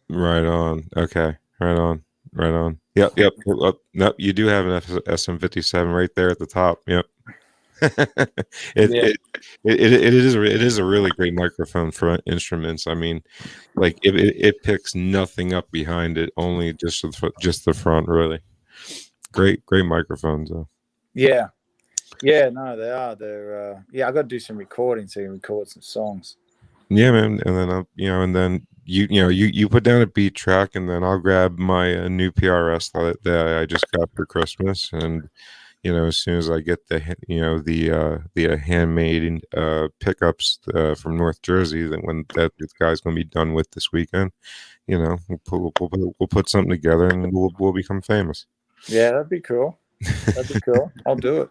Right on. Okay. Right on. Right on. Yep. Yep. Nope. You do have an SM57 right there at the top. Yep. it, Yeah. it is a really great microphone for instruments. I mean, like it picks nothing up behind it, only just the front. Really great microphones though. Yeah. Yeah, no, they are. Yeah, I got to do some recording so you can record some songs. Yeah, man. And then and then you put down a beat track, and then I'll grab my new PRS that I just got for Christmas, and as soon as I get the handmade pickups from North Jersey, that when that this guy's going to be done with this weekend, we'll put something together, and we'll become famous. Yeah, that'd be cool. That'd be cool. I'll do it.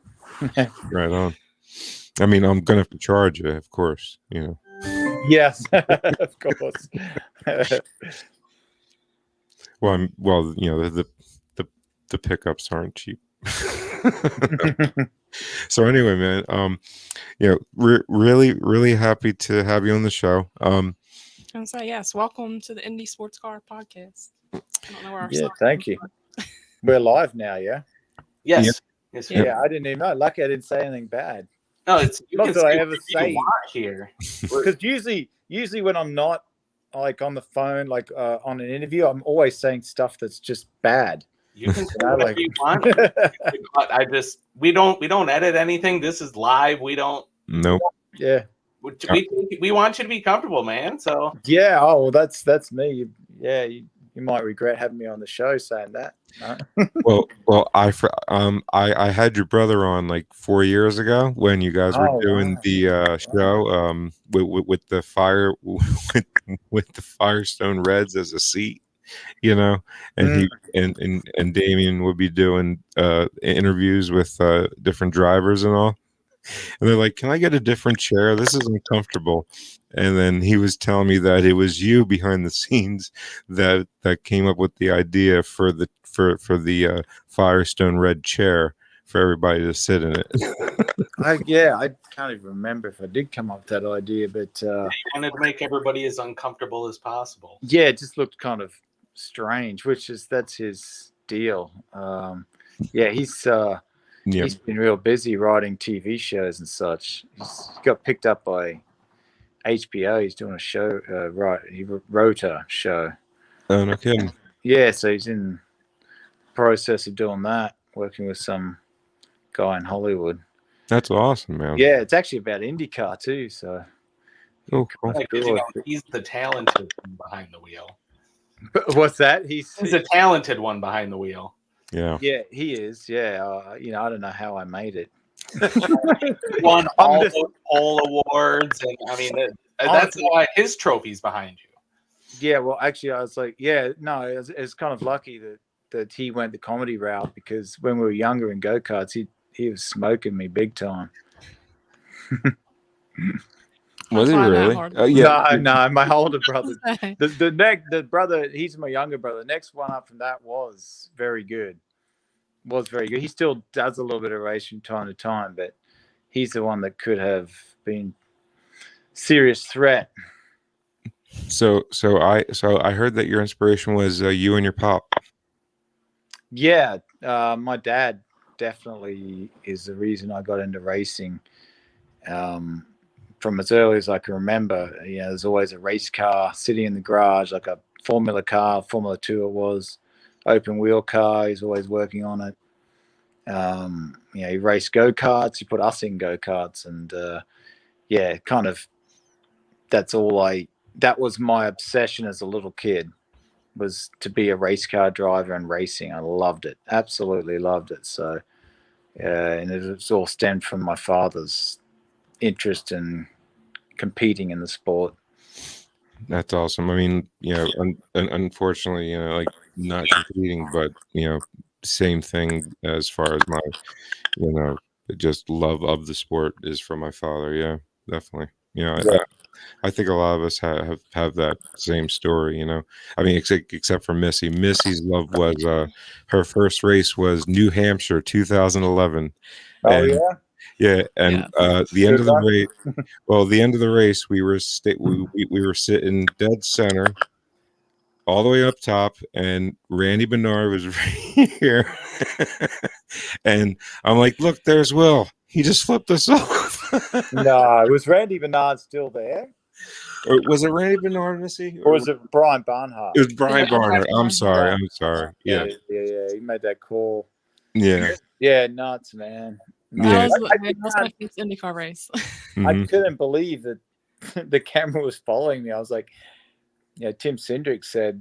Right on. I mean, I'm gonna have to charge you, of course. Yes, of course. Well, the pickups aren't cheap. So anyway, man, really happy to have you on the show. And so yes, welcome to the Indy Sports Car Podcast. I don't know where our Yeah, thank you. We're live now, yeah. Yes. Yes. Yeah, I didn't even know. Lucky I didn't say anything bad. No, it's not that I ever say here. Because usually when I'm not like on the phone, like on an interview, I'm always saying stuff that's just bad. You can say whatever you want. We don't edit anything. This is live. We don't. Nope. Yeah. We want you to be comfortable, man. So yeah. Oh, well, that's me. You might regret having me on the show saying that. No? well, I had your brother on like 4 years ago when you guys were doing the show with the fire with the Firestone Reds as a seat, and he and Damien would be doing interviews with different drivers and all. And they're like, "Can I get a different chair? This is uncomfortable." And then he was telling me that it was you behind the scenes that came up with the idea for the Firestone Red chair for everybody to sit in it. I can't even remember if I did come up with that idea, but he wanted to make everybody as uncomfortable as possible. Yeah, it just looked kind of strange, that's his deal. He's been real busy writing TV shows and such. He's got picked up by HBO. He's doing a show. He wrote a show. Oh, no kidding. Yeah, so he's in the process of doing that, working with some guy in Hollywood. That's awesome, man. Yeah, it's actually about IndyCar too. So, cool. He's the talented one behind the wheel. What's that? He's the talented one behind the wheel. Yeah, he is. Yeah, I don't know how I made it. Won all those poll awards, and I mean that's why his trophy's behind you. Yeah, well, actually, I was like, it's kind of lucky that he went the comedy route, because when we were younger in go-karts, he was smoking me big time. Was he really? No, my older brother. The brother, he's my younger brother. The next one up from that was very good. He still does a little bit of racing from time to time, but he's the one that could have been serious threat. So I heard that your inspiration was you and your pop. Yeah, my dad definitely is the reason I got into racing. From as early as I can remember, there's always a race car sitting in the garage, like a Formula 2 it was, open wheel car. He's always working on it. He raced go-karts. He put us in go-karts, and kind of that was my obsession as a little kid, was to be a race car driver and racing. I loved it. Absolutely loved it. So, and it was all stemmed from my father's interest in competing in the sport. That's awesome. I mean, unfortunately, like not competing, but same thing as far as my, just love of the sport is from my father. Yeah, definitely. I think a lot of us have that same story. I mean, except for Missy. Missy's love was her first race was New Hampshire, 2011. Oh, yeah. Yeah, and the end of the race. Well, the end of the race, we were we were sitting dead center all the way up top, and Randy Bernard was right here. And I'm like, look, there's Will. He just flipped us off. No, was Randy Bernard still there? Or was it Randy Bernard, Missy? Or was it Brian Barnhart? It was Brian Yeah, Barnard. I'm sorry. Brian. I'm sorry. Yeah. Yeah. He made that call. Yeah. Yeah, nuts, man. Yeah. That's my first IndyCar race. I Mhm. couldn't believe that the camera was following me. I was like, Tim Cindric said,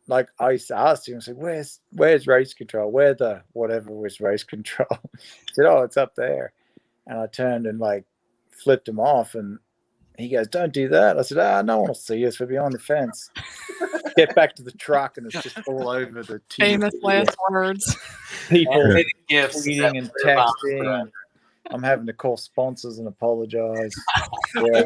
like, I used to ask him, I said, where's race control? Where the whatever was race control? He said, oh, it's up there. And I turned and like flipped him off, and he goes, don't do that. I said, no one will see us. We're behind the fence. Get back to the truck, and it's just all over the Famous last words. people Gifts tweeting and texting. I'm having to call sponsors and apologize. Yeah.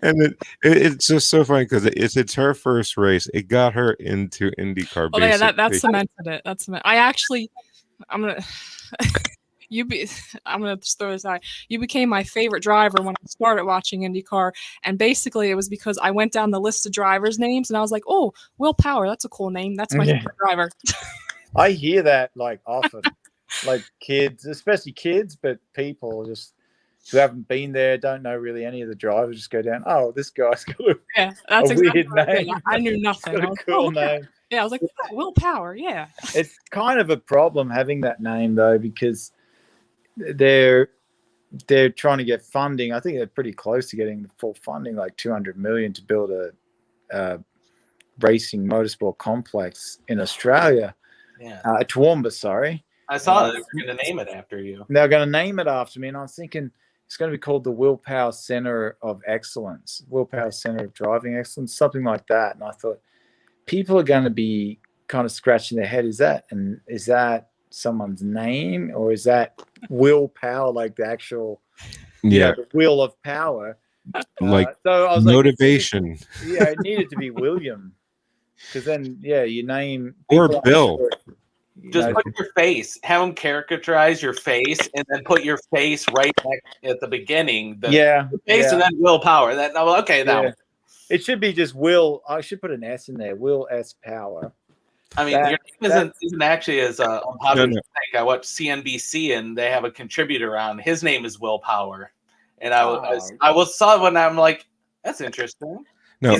And it's just so funny because it's her first race. It got her into IndyCar. Oh yeah, that cemented it. I'm gonna I'm gonna just throw this out. You became my favorite driver when I started watching IndyCar, and basically it was because I went down the list of drivers' names and I was like, oh, Will Power, that's a cool name. That's my favorite driver. I hear that like often. Like kids, especially kids, but people just who haven't been there, don't know really any of the drivers, just go down, oh, this guy's got that's a exactly weird name. I knew nothing. Got a cool name. Yeah, I was like, oh, Will Power, yeah. It's kind of a problem having that name though, because they're trying to get funding. I think they're pretty close to getting the full funding, like $200 million to build a racing motorsport complex in Australia. Yeah. At Toowoomba, sorry. I saw that they were going to name it after you. They're going to name it after me, and I was thinking it's going to be called the Will Power Center of Excellence, Will Power Center of Driving Excellence, something like that. And I thought people are going to be kind of scratching their head. Is that someone's name, or is that Will Power, like the actual, the wheel of power? Like so I was motivation. Like, it needed to be William, because then you name or Bill. Just put your face, have them caricaturize your face, and then put your face right back at the beginning. The face and then Will Power. That it should be just Will. I should put an S in there. Will S Power. I mean, your name isn't actually as unpopular as you think. I watched CNBC, and they have a contributor on. His name is Will Power, and I saw it, and I'm like, that's interesting. No,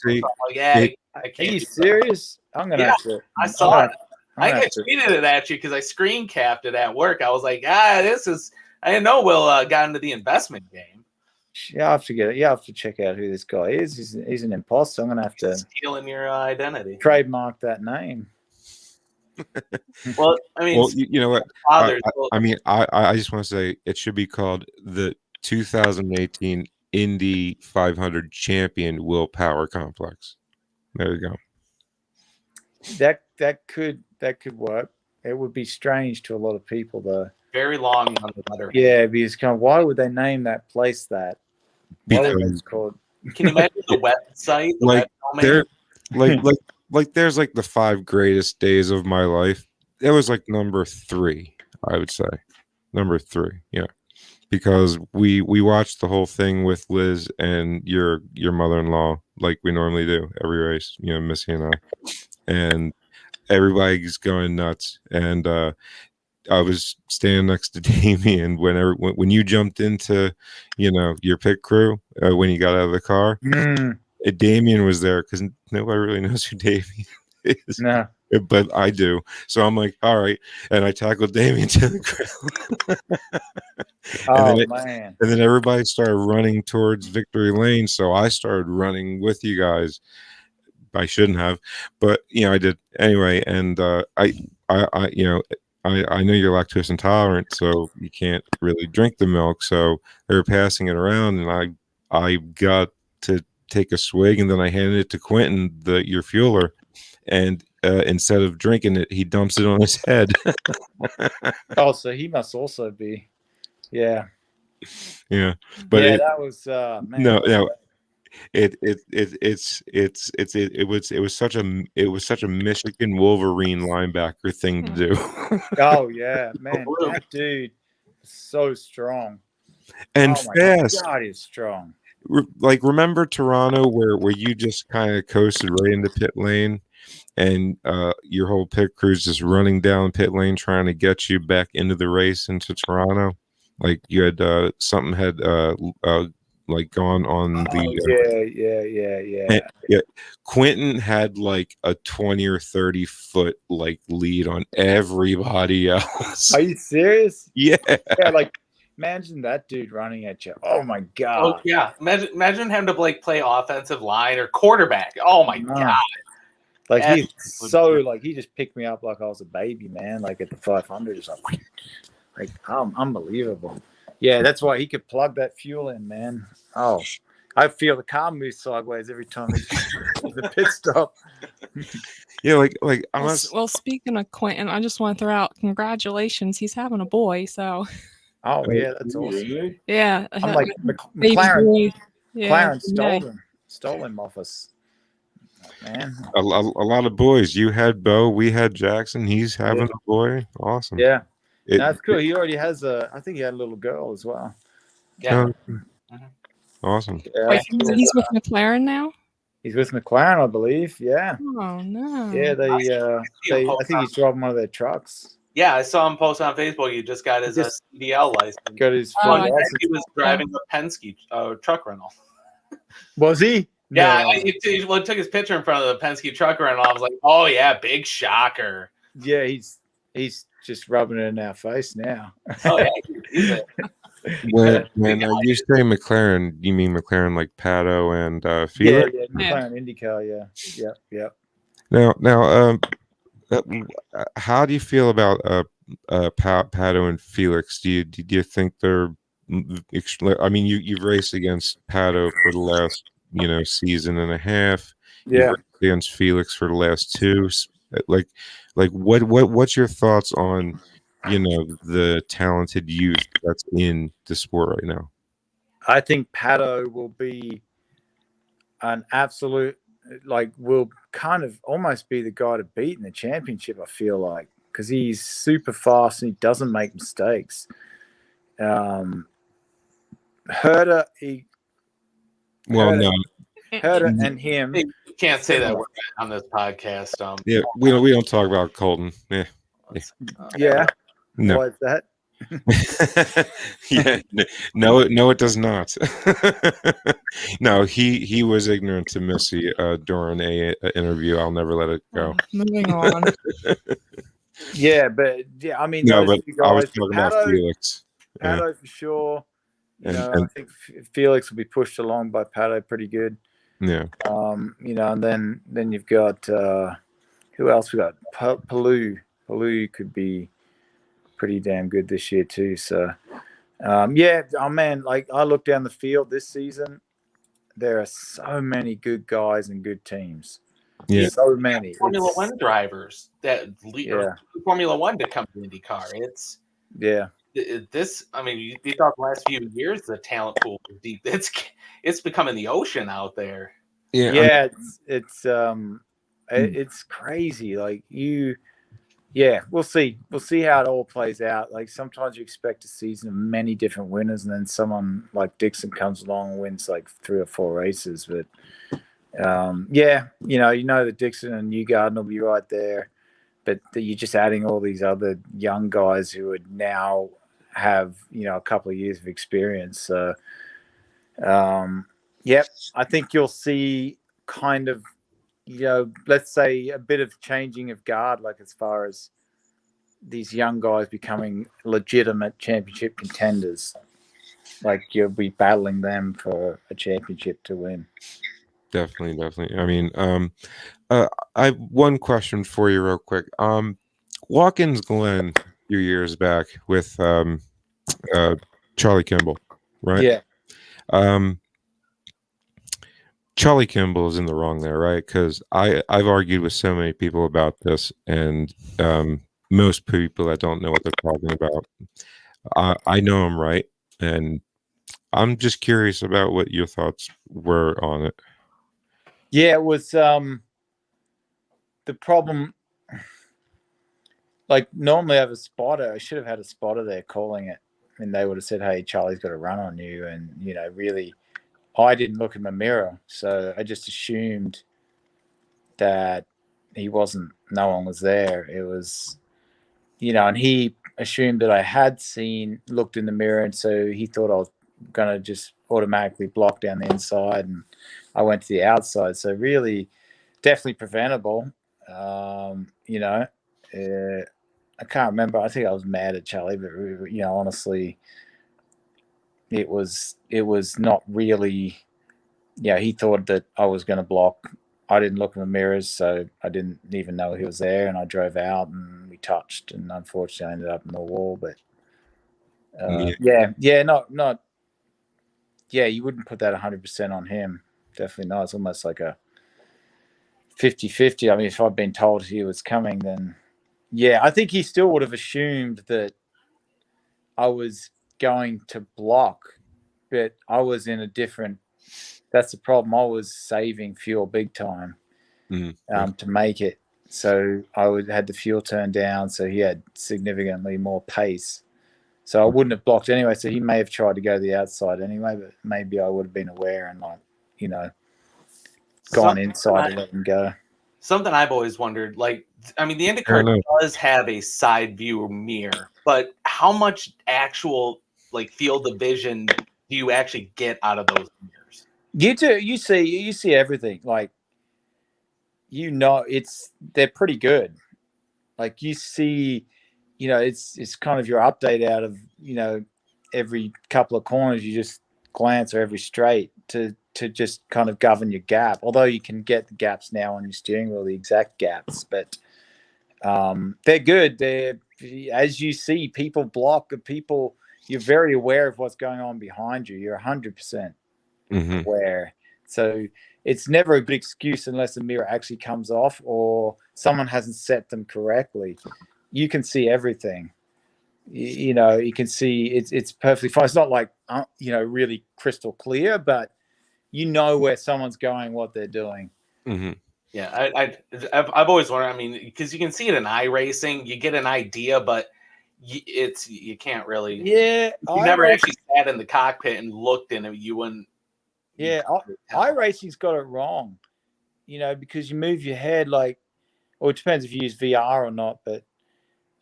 see, are you serious? I'm gonna have to. I saw it. I tweeted it at you because I screen capped it at work. I was like, I didn't know Will got into the investment game. You have to get it. You have to check out who this guy is. He's an imposter. I'm gonna have to stealing your identity. Trademark that name. Well, I mean, you know what? I just want to say it should be called the 2018 Indy 500 Champion Will Power Complex. There you go. That could work. It would be strange to a lot of people, though. Very long on the letter. Yeah, because why would they name that place that? Because it's called. Can you imagine the website? There's like the 5 greatest days of my life. It was like number 3, I would say. Number 3, yeah. Because we watched the whole thing with Liz and your mother-in-law, like we normally do every race, Missy and I. And everybody's going nuts. And I was standing next to Damien when you jumped into, your pit crew when you got out of the car. Damien was there because nobody really knows who Damien is. No. But I do. So I'm like, all right. And I tackled Damien to the ground. Man. And then everybody started running towards Victory Lane. So I started running with you guys. I shouldn't have, but I did anyway. And I know you're lactose intolerant, so you can't really drink the milk. So they were passing it around, and I got to take a swig, and then I handed it to Quentin, your fueler, and instead of drinking it, he dumps it on his head. So he must also be, yeah. But that was man. No. It was such a Michigan Wolverine linebacker thing to do. Oh yeah, man, that dude is so strong and fast. God, he's strong. like remember Toronto where you just kind of coasted right into pit lane, and your whole pit crew's just running down pit lane trying to get you back into the race into Toronto. Like you had something had like gone on Yeah. yeah. Quentin had like a 20 or 30 foot like lead on everybody else. Are you serious? Yeah. Yeah, like imagine that dude running at you. Oh my god. Oh yeah, imagine having to like play offensive line or quarterback. Oh my god. Like he's so like he just picked me up like I was a baby, man. Like at the 500, just like unbelievable. Yeah, that's why he could plug that fuel in, man. Oh, I feel the car move sideways every time the pit stop. Yeah, like well, speaking of Quentin, I just want to throw out congratulations. He's having a boy, so. Oh yeah, that's awesome. Really? Yeah, I'm like McLaren. Yeah, McLaren stole him off us. Man, a lot of boys. You had Bo, we had Jackson. He's having a boy. Awesome. Yeah, that's cool. He already has I think he had a little girl as well. Yeah. Awesome. Yeah, wait, he's with McLaren now? He's with McLaren, I believe. Yeah. Oh no. Yeah, I think he's driving one of their trucks. Yeah, I saw him post on Facebook. He just got his CDL license. Got his he was driving a Penske truck rental. Was he? Yeah, he took his picture in front of the Penske truck rental. I was like, oh yeah, big shocker. Yeah, he's just rubbing it in our face now. Oh yeah. When you say McLaren, you mean McLaren like Pato and Felix? Yeah, McLaren IndyCar. Yeah. Now, how do you feel about Pato and Felix? Do you think they're? I mean, you've raced against Pato for the last season and a half. Yeah. You've raced against Felix for the last two. Like what's your thoughts on the talented youth that's in the sport right now? I think Pato will be an absolute, will kind of almost be the guy to beat in the championship, I feel like, because he's super fast and he doesn't make mistakes. Herder, Herder and him. You can't say that word on this podcast. Yeah, we don't talk about Colton. Yeah. No. Why is that? Yeah, no, it does not. No, he was ignorant to Missy during a interview. I'll never let it go. Moving on. Yeah, but I mean, no, those but two guys, I was talking about Felix. Pato for sure. And I think Felix will be pushed along by Pato pretty good. Yeah. And then you've got who else? We got Palou. Palou could be pretty damn good this year too. So, man, like I look down the field this season, there are so many good guys and good teams. Yeah, so many Formula One drivers that lead Formula One to come to IndyCar. It's this. I mean, you thought the last few years the talent pool was deep. It's becoming the ocean out there. Yeah, it's crazy. Like we'll see. We'll see how it all plays out. Like sometimes you expect a season of many different winners, and then someone like Dixon comes along and wins like 3 or 4 races. But that Dixon and Newgarden will be right there. But you're just adding all these other young guys who would now have a couple of years of experience. So, I think you'll see kind of, let's say a bit of changing of guard, like as far as these young guys becoming legitimate championship contenders. Like you'll be battling them for a championship to win. Definitely. I mean, I have one question for you real quick. Watkins Glen a few years back with Charlie Kimball, right? Yeah. Charlie Kimball is in the wrong there, right? Because I've argued with so many people about this, and most people that don't know what they're talking about, I know I'm right, and I'm just curious about what your thoughts were on it. Yeah, it was the problem. Like normally I have a spotter. I should have had a spotter there calling it, and they would have said, "Hey, Charlie's got a run on you," and really I didn't look in my mirror, so I just assumed that no one was there. It was, and he assumed that I had looked in the mirror, and so he thought I was going to just automatically block down the inside, and I went to the outside. So really, definitely preventable. I can't remember. I think I was mad at Charlie, but honestly, it was not really. Yeah, he thought that I was going to block. I didn't look in the mirrors, so I didn't even know he was there, and I drove out and we touched, and unfortunately, I ended up in the wall. But you wouldn't put that 100% on him. Definitely not. It's almost like a 50-50. I mean, if I'd been told he was coming, then I think he still would have assumed that I was going to block, but I was in a different. That's the problem. I was saving fuel big time to make it. So I had the fuel turned down, so he had significantly more pace. So I wouldn't have blocked anyway. So he may have tried to go to the outside anyway, but maybe I would have been aware and gone inside and let him go. Something I've always wondered, the IndyCar does have a side view mirror, but how much actual field of vision do you actually get out of those mirrors? You see everything. They're pretty good. You see, it's kind of your update out of, every couple of corners you just glance, or every straight to just kind of govern your gap. Although you can get the gaps now on your steering wheel, the exact gaps, but they're good. They're, as you see, people block, you're very aware of what's going on behind you. You're 100% aware. So it's never a good excuse unless the mirror actually comes off or someone hasn't set them correctly. You can see everything. You can see it's perfectly fine. It's not really crystal clear, but where someone's going, what they're doing. Yeah, I've always wondered. Because you can see it in iRacing, you get an idea, but you can't really. Yeah, you never actually sat in the cockpit and looked in it. You wouldn't. Yeah, iRacing's got it wrong. Because you move your head it depends if you use VR or not, but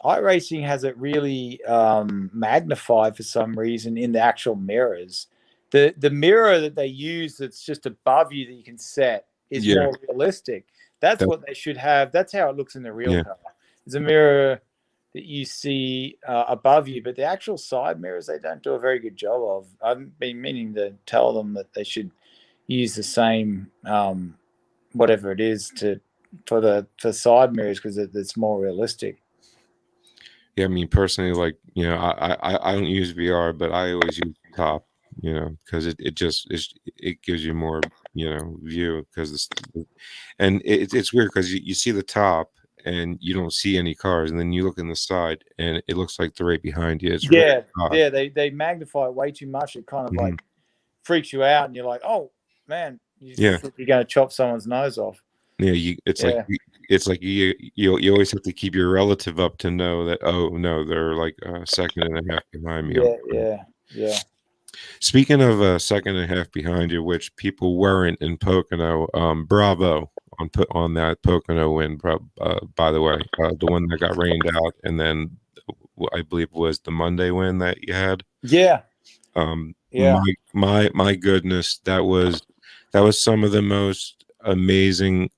iRacing has it really magnified for some reason in the actual mirrors. The mirror that they use that's just above you that you can set is more realistic. That's what they should have. That's how it looks in the real car. There's a mirror that you see above you, but the actual side mirrors they don't do a very good job of. I've been meaning to tell them that they should use the same whatever it is for side mirrors because it's more realistic. Yeah, personally, I don't use VR, but I always use top, because it gives you more, view because it's weird because you see the top and you don't see any cars, and then you look in the side and it looks like they're right behind you. It's they magnify it way too much. It kind of freaks you out, and you're like, oh man, you're going to chop someone's nose off. Yeah, it's like you always have to keep your relative up to know that, oh no, they're like a second and a half behind me. Yeah. Speaking of a second and a half behind you, which people weren't in Pocono, bravo on that Pocono win. By the way, the one that got rained out, and then I believe was the Monday win that you had. Yeah. My goodness, that was some of the most amazing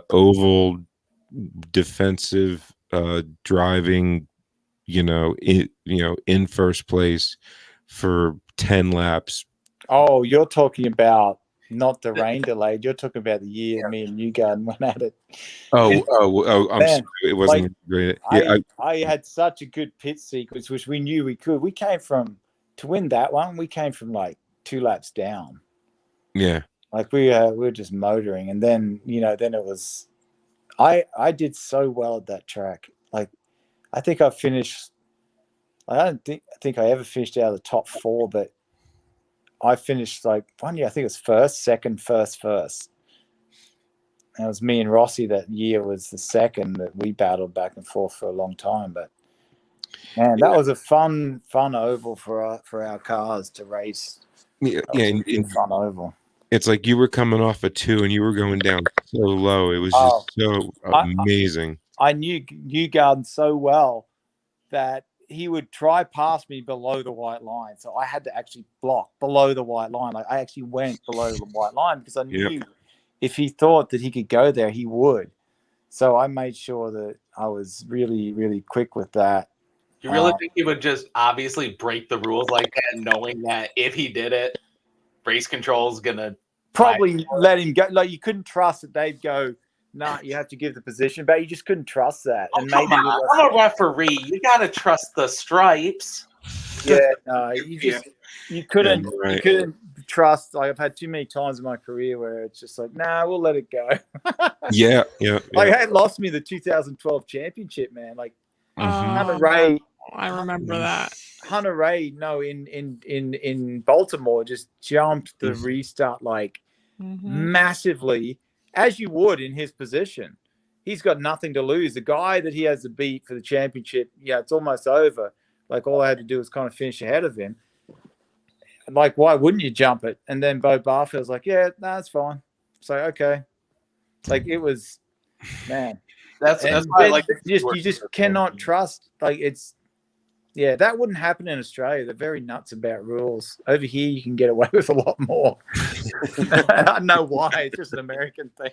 oval defensive driving, in first place for 10 laps. Oh, you're talking about not the rain delayed. You're talking about the year me and you went at it. I'm sorry. It wasn't great. Yeah, I had such a good pit sequence, which we knew we could. We came from to win that one. We came from 2 laps down. Yeah. We were just motoring, and then then it was. I did so well at that track. I think I finished. I don't think I ever finished out of the top 4, but I finished one year. I think it was first, second, first. And it was me and Rossi that year was the second that we battled back and forth for a long time. But man, that was a fun oval for our cars to race. Yeah, That yeah. was a really fun oval. It's like you were coming off a 2 and you were going down so low. It was just so amazing. I knew Garden so well that he would try past me below the white line. So I had to actually block below the white line. Like I actually went below the white line because I knew if he thought that he could go there, he would. So I made sure that I was really, really quick with that. You really think he would just obviously break the rules like that, knowing that if he did it, race control is going to probably let him go. Like you couldn't trust that they'd go, nah, you have to give the position, but you just couldn't trust that. Oh, and maybe I'm a referee. You got to trust the stripes. Yeah, no, you couldn't trust. Like I've had too many times in my career where it's just like, nah, we'll let it go. Yeah. Like it lost me the 2012 championship, man. Like Hunter Ray. I remember that. Hunter Ray, in Baltimore, just jumped the restart like massively, as you would in his position. He's got nothing to lose. The guy that he has to beat for the championship, it's almost over. Like all I had to do was kind of finish ahead of him. Like, why wouldn't you jump it? And then Bo Barfield's like, yeah, that's fine. So okay, like it was, man. That's why I like you just cannot trust. Like it's. Yeah, that wouldn't happen in Australia. They're very nuts about rules. Over here, you can get away with a lot more. I don't know why. It's just an American thing.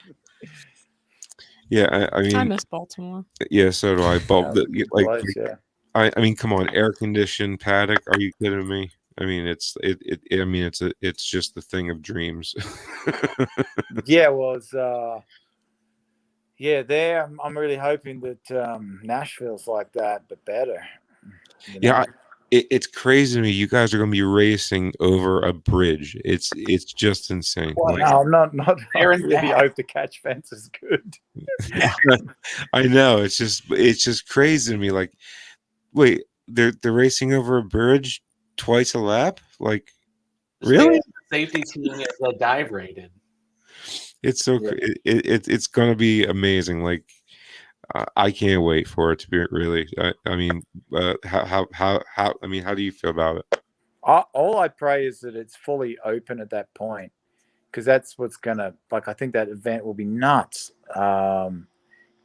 Yeah, I mean, I miss Baltimore. Yeah, so do I. I mean, come on, air conditioned paddock. Are you kidding me? I mean, it's just the thing of dreams. Yeah, well, it's there. I'm really hoping that Nashville's like that, but better. You know? It's crazy to me. You guys are going to be racing over a bridge. It's just insane. Well, no, I'm not. I really hope the catch fence is good. I know. It's just crazy to me. Like, wait, they're racing over a bridge twice a lap? Like, really? Safety team is dive rated. It's so it's going to be amazing. Like. I can't wait for it to be really. I mean, how do you feel about it? All I pray is that it's fully open at that point, because that's what's gonna I think that event will be nuts.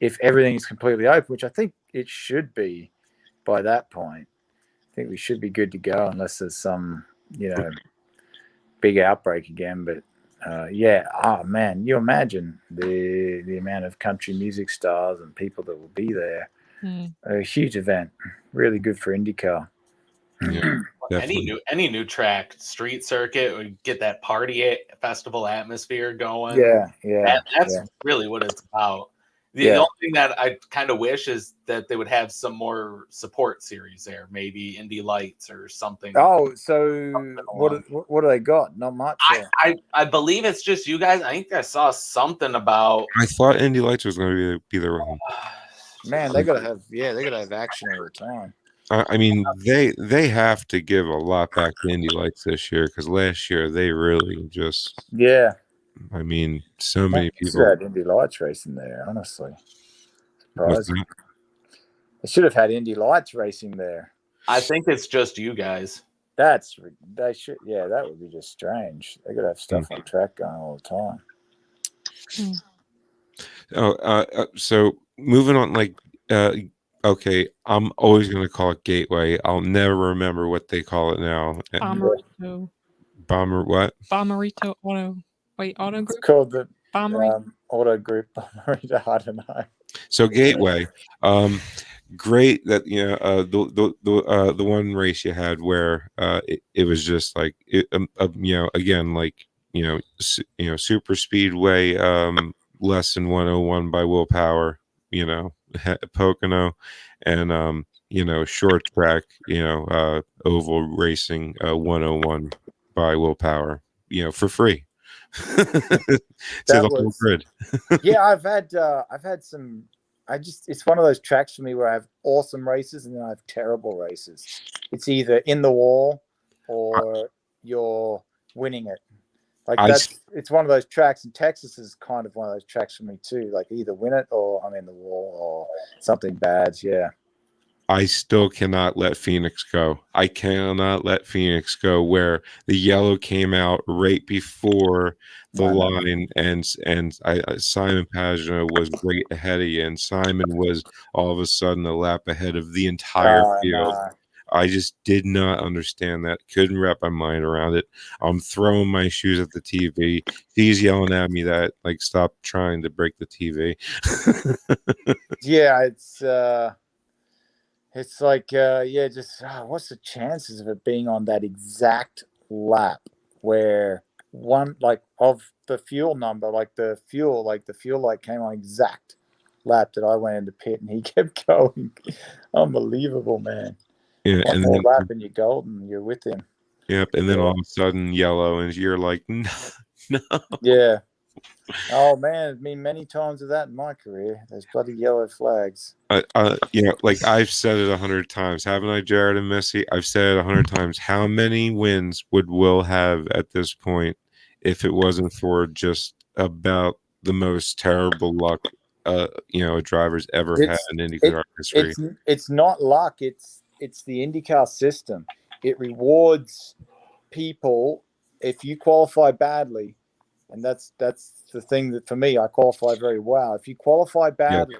If everything is completely open, which I think it should be by that point. I think we should be good to go unless there's some big outbreak again. But man, you imagine the amount of country music stars and people that will be there. A huge event, really good for IndyCar. Yeah, any new track, street circuit would get that party festival atmosphere going. That's really what it's about. The only thing that I kind of wish is that they would have some more support series there, maybe Indy Lights or something. Oh, so what do they got? Not much. I believe it's just you guys. I think I saw something about. I thought Indy Lights was going to be their home. Man, they gotta have action all the time. I mean, they have to give a lot back to Indy Lights this year, because last year they really just I mean, so many people had Indy Lights racing there. Honestly, surprising. They should have had Indy Lights racing there. I think it's just you guys. They should. Yeah, that would be just strange. They could have stuff on track going all the time. So moving on, okay, I'm always going to call it Gateway. I'll never remember what they call it now. Bommarito. Bommarito Auto. Wait, Auto Group? It's called the Auto Group Bommarito. I don't know. So Gateway, great that the one race you had where it was just like again super speedway, less than 101 by willpower, Pocono, and short track, oval racing, 101 by willpower, for free. To the whole grid. Yeah, I've had some. It's one of those tracks for me where I have awesome races and then I have terrible races. It's either in the wall or you're winning it. It's one of those tracks, and Texas is kind of one of those tracks for me too. Like either win it or I'm in the wall or something bad. Yeah. I still cannot let Phoenix go. I cannot let Phoenix go where the yellow came out right before the line, and Simon Pagenaud was right ahead of you, and Simon was all of a sudden a lap ahead of the entire field. No. I just did not understand that. Couldn't wrap my mind around it. I'm throwing my shoes at the TV. He's yelling at me that, like, stop trying to break the TV. Yeah, it's like, just what's the chances of it being on that exact lap where one, like, of the fuel number, like the fuel light came on exact lap that I went into pit and he kept going. Unbelievable, man. Yeah, One and more then lap and you're golden. You're with him. yep, and then all of a sudden yellow, and you're like, no, no. Yeah. Oh man, I mean, many times of that in my career. Those bloody yellow flags. Like I've said it 100 times, haven't I, Jared and Missy? I've said it 100 times. How many wins would Will have at this point if it wasn't for just about the most terrible luck, a driver's ever had in IndyCar history? It's not luck. It's the IndyCar system. It rewards people if you qualify badly, and that's the thing that for me, I qualify very well. If you qualify badly,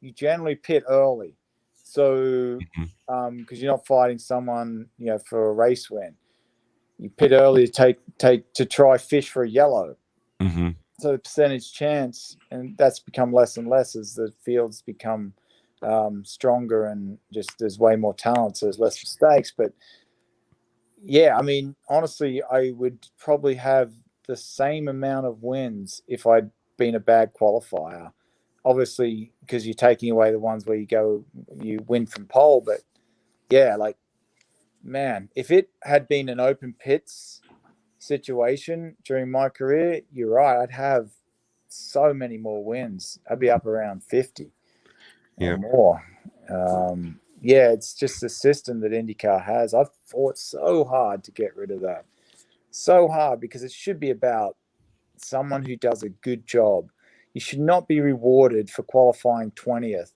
you generally pit early, so because you're not fighting someone for a race win. You pit early to try fish for a yellow. Mm-hmm. So the percentage chance, and that's become less and less as the fields become stronger, and just there's way more talent, so there's less mistakes. But yeah, I mean, honestly, I would probably have the same amount of wins if I'd been a bad qualifier. Obviously, because you're taking away the ones where you win from pole. But yeah, like, man, if it had been an open pits situation during my career, you're right, I'd have so many more wins. I'd be up around 50 or more. It's just the system that IndyCar has. I've fought so hard to get rid of that. So hard, because it should be about someone who does a good job. You should not be rewarded for qualifying 20th,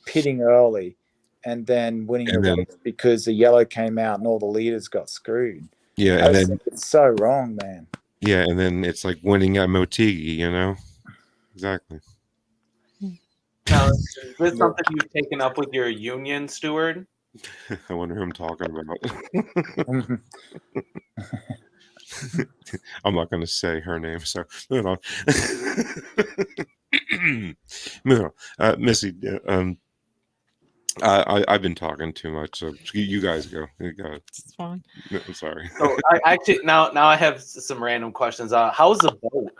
pitting early, and then winning the race because the yellow came out and all the leaders got screwed. Yeah, and then it's so wrong, man. Yeah, and then it's like winning at Motegi, Exactly. Now, is this something you've taken up with your union steward? I wonder who I'm talking about. I'm not going to say her name, so moving on. Moving on. Missy, I've been talking too much, so you guys go. It's fine. I'm sorry. So I actually now I have some random questions. How's the boat?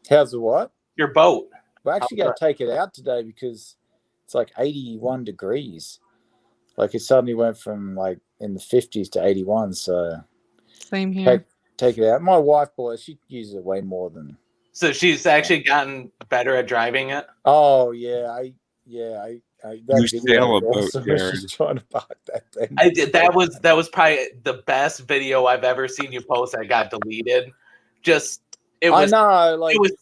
How's the what? Your boat. We're actually going to take it out today because it's like 81 degrees. Like, it suddenly went from like in the 50s to 81. So same here. Take it out. My wife, boy, she uses it way more than. So she's actually gotten better at driving it. Oh yeah, you sail a boat, Jared. Just trying to park that thing. I did. That was probably the best video I've ever seen you post that got deleted. It was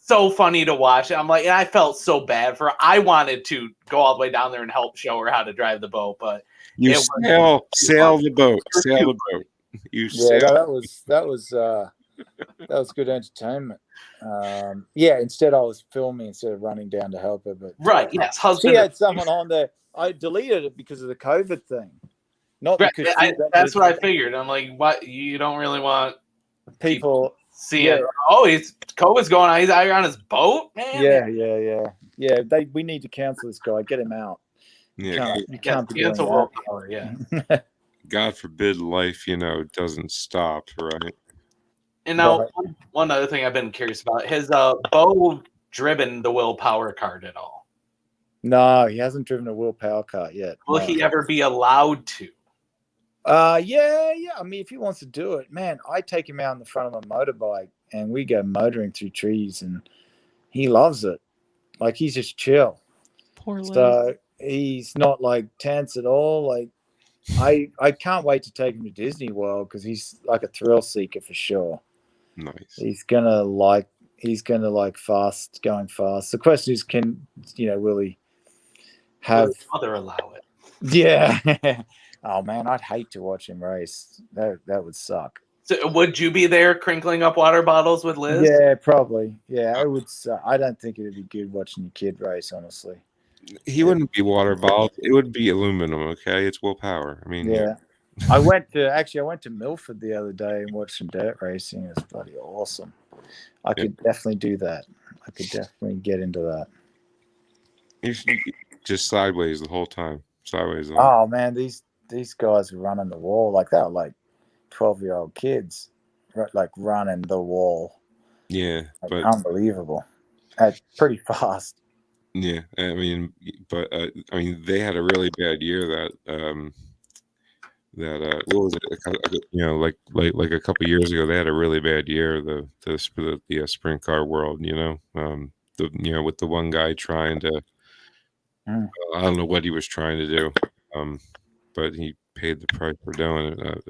so funny to watch. I'm like, and I felt so bad for her. I wanted to go all the way down there and help show her how to drive the boat, but you sail the boat. Sail the boat. That was good entertainment. Instead I was filming instead of running down to help her. But yes, she had someone on there. I deleted it because of the COVID thing. Not because that's what I figured. I'm like, what? You don't really want people seeing? Yeah. Oh, COVID's going on. He's out here on his boat, man. Yeah. We need to cancel this guy. Get him out. Yeah, you can't be cancel doing willpower. Yeah. God forbid life, doesn't stop, right? And now, one other thing I've been curious about: has Bo driven the willpower cart at all? No, he hasn't driven a willpower cart yet. Will he ever be allowed to? Yeah. I mean, if he wants to do it, man, I take him out in the front of a motorbike and we go motoring through trees, and he loves it. Like, he's just chill. Poor Liz. So he's not like tense at all. Like, I can't wait to take him to Disney World because he's like a thrill seeker for sure. Nice. He's gonna like going fast. The question is, will he have mother allow it? Yeah. Oh man, I'd hate to watch him race. That would suck. So would you be there crinkling up water bottles with Liz? Yeah, probably. Yeah, it would suck. I don't think it would be good watching a kid race, honestly. He wouldn't be water bottled. It would be aluminum. Okay, it's willpower. I mean, yeah. I went to Milford the other day and watched some dirt racing. It's bloody awesome. I could definitely do that. I could definitely get into that. You just sideways the whole time. Sideways. Oh man, these guys are running the wall like that, like 12-year-old kids, like running the wall. Yeah, like, but unbelievable. That's pretty fast. Yeah, I mean, but I mean, they had a really bad year that what was it? You know, like a couple years ago, they had a really bad year. The sprint car world, you know, with the one guy trying to, I don't know what he was trying to do, but he paid the price for doing it.